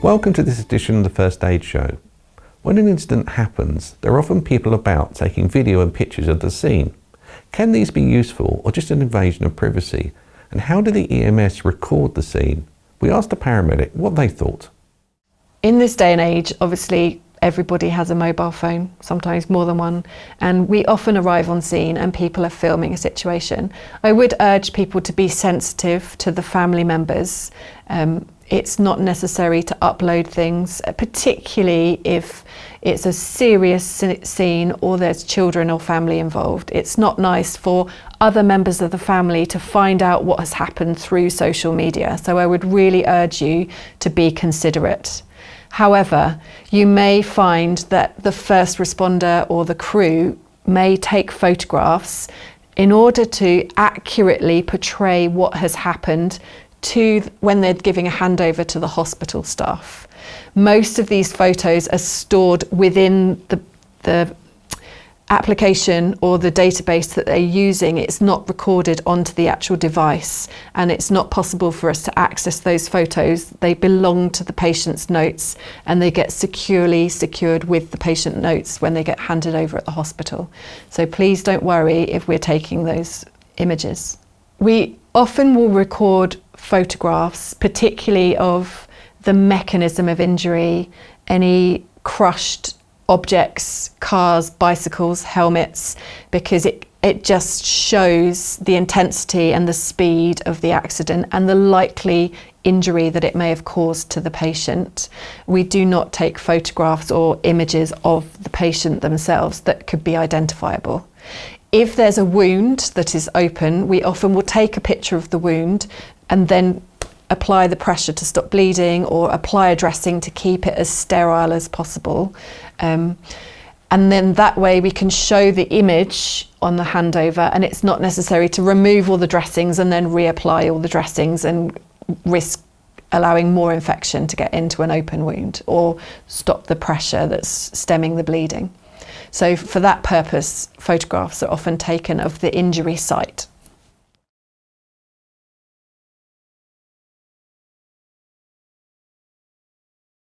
Welcome to this edition of the First Aid Show. When an incident happens, there are often people about taking video and pictures of the scene. Can these be useful or just an invasion of privacy? And how do the EMS record the scene? We asked a paramedic what they thought. In this day and age, obviously everybody has a mobile phone, sometimes more than one, and we often arrive on scene and people are filming a situation. I would urge people to be sensitive to the family members. It's not necessary to upload things, particularly if it's a serious scene or there's children or family involved. It's not nice for other members of the family to find out what has happened through social media. So I would really urge you to be considerate. However, you may find that the first responder or the crew may take photographs in order to accurately portray what has happened to when they're giving a handover to the hospital staff. Most of these photos are stored within the application or the database that they're using. It's not recorded onto the actual device, and it's not possible for us to access those photos. They belong to the patient's notes and they get securely secured with the patient notes when they get handed over at the hospital. So please don't worry if we're taking those images. We often will record photographs, particularly of the mechanism of injury, any crushed objects, cars, bicycles, helmets, because it just shows the intensity and the speed of the accident and the likely injury that it may have caused to the patient. We do not take photographs or images of the patient themselves that could be identifiable. If there's a wound that is open, we often will take a picture of the wound and then apply the pressure to stop bleeding or apply a dressing to keep it as sterile as possible. And then that way we can show the image on the handover, and it's not necessary to remove all the dressings and then reapply all the dressings and risk allowing more infection to get into an open wound or stop the pressure that's stemming the bleeding. So for that purpose, photographs are often taken of the injury site.